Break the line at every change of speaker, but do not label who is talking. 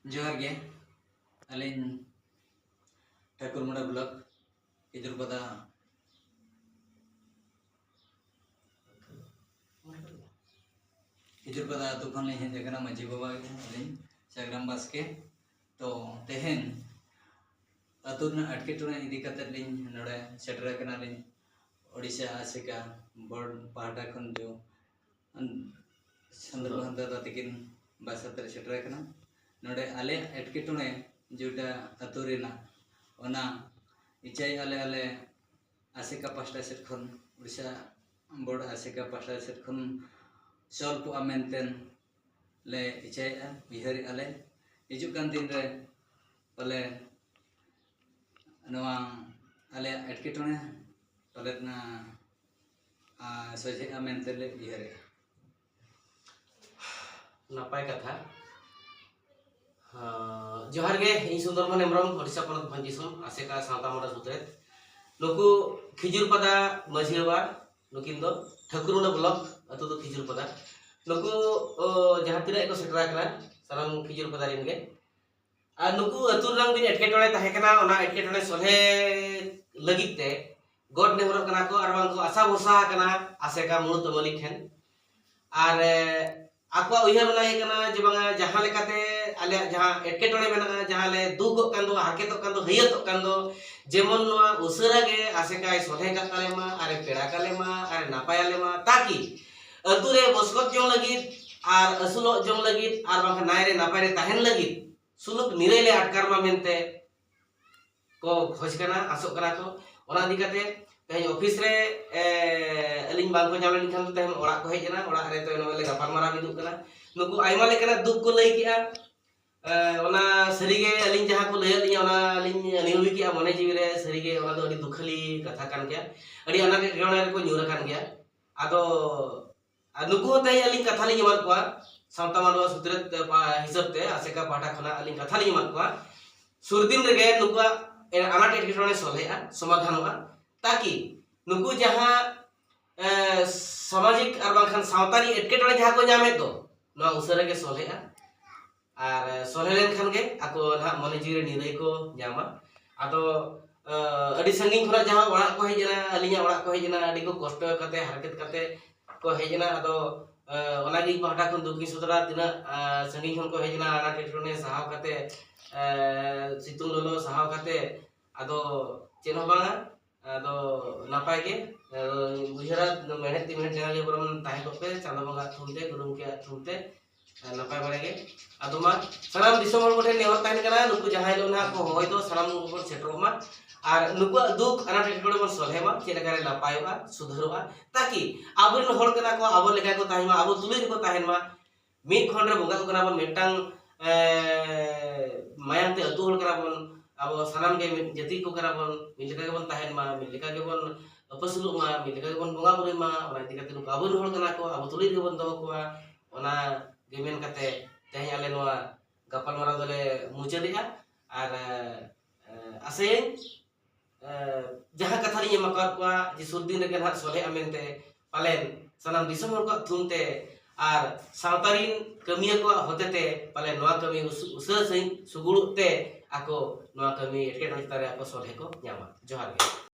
जोहार गे अलिन ठाकुरमुड़ा ब्लॉक खिजुरपदा आतु खन लिंग हेज अकना मांझी बाबा अलिन साग्राम बास्के तो तेहेन आतु रना एटकेटोणे इदी कते लिंग नोडे सेटर अकना लिंग ओडिशा आसिका बोर्ड पाहटा खन जो संदर्भ दादा तकिन बासातर सेटर अकना नोडे आले एटकेटोणे जोटा आतु रेना ओना इचाई आले आले आसिका पास्टा सेट खन उड़ीसा बोर्ड आसिका पास्टा सेट खन सॉल्व मेंटेन ले इचाई उहर आले हिजु कान दिन रे पले नवा आले एटकेटोणे पलेतना सोजे मेंटेन ले उहर
नापाय कथा जोहार गे इन सुंदरमन हेम्ब्रम ओडिशा पनत भंजिसम आसेका सावता मोड़ा सुत्रे नुकु खिजुरपदा माझी बाबा नुकिन दो ठाकुरमुड़ा ब्लॉक अतु दो खिजुरपदा नुकु जहां तिना को सेटरा कना साराम खिजुरपदा रिन गे आ नुकु अतु रंग बिन एटकेटोणे ताहे कना ओना एटकेटोणे सोहे लगित ते गॉड नेहरो कना को आर बांग को आशा भरोसा कना आसेका मुणुत मलिक ठेन आर आकवा उहर लाई कना जे बांगा जहां लेकाते आले जहां एटकेटोणे मेना जहां ले दुख कान दो हाकेतो कान दो हयतो कान दो जेमन नोआ उसरा गे आसेकाय सोहे का कालेमा आरे पेड़ा कालेमा आरे नापायालेमा ताकि अतुरे बसकत जों लगित आर असुलो जों लगित आर बांगा नायरे नापायरे ताहेन लगित सुलुक निरेले अटकारमा मेनते को खोज कना आसो कना को ओना दिकाते तेज ऑफिस रे अलिंग बांग को जामले निखान तेज ओड़ा को हेजना ओड़ा रे तो नोले गपाल मारा बिदु कना नुकु आइमा लेकना दुख को लई किया ओना सरीगे अलिंग जहां को लय लिया ओना अलिंग निहुबी किया मने जीवी रे सरीगे ओना दो अडी दुखली कथा कान गया अडी अना के गेवणे रे को न्यूर कान गया आदो नुकु तय अलिंग कथा लिंग मान को सावता मानवा सुत्रत हिसाब ते आसेका पाटा खना अलिंग कथा लिंग मान को सुरदिन रे नुकु अनाट एटकेटोणे सोलेआ समाधानवा ताकि नुकु जहां सामाजिक और बांखान सावतारी एटकेटोणे जहां को नामे दो नो उसरे के सोलेआ और सोले लेन खान के आको ना मने जीरे निरई को जामा आदो अडी संगिन खना जहां ओड़ा को हेजना अलिया ओड़ा को हेजना अडी को कष्ट कते हरकत कते को हेजना आदो ओनागी पाटा खन दुखी सुतरा तिना संगिन खन को हेजना अनाट एटकेटोणे सहाव कते सितुंग लोलो सहाव कते आदो चेनो बांगा आदो नापाय के बुझरा मेहनत मेहनत चैनल बरम ताहे कोपे चांदा बंगा थुमते गुरुम के थुमते नापाय बारेगे आदो मा सनाम दिसम हर गोटे नेहर ताहेन कना नुकु जहाय लो ना को होय दो सनाम को सेटरोमा आर नुकु दुख अनाट एटकेटोणे बन सलहेमा चेलकारे नापायवा सुधरवा ताकि आबोन हर कना को आबो लेका को ताहेमा आबो तुले को ताहेनमा मिट खंड रे बोंगा को कना बन मेटांग मायांते अतु हर कना बन अब सानाम के जति को करा बन मिलका के बन ताहेन मा मिलका के बन अपसुलु मा मिलका के बन बोंगा बुरे मा ओना दिकाते नु आबो हर कना को अब तुली के बन दो को ओना गेमेन कते तेह आले नोआ गपाल मारा दले मुचेदिया आर आसे जहां कथा लिया मकर को जे सुरदिन रे ना सोले अमेनते पालेन सानाम दिसम हर को थुमते आर सावतारिन कमिया को होतेते पाले नोआ कमी उसर सही सुगुड़ते आको नोआ कमी एटकेटोणे तारे आको सोले को न्यामा जोहार गे।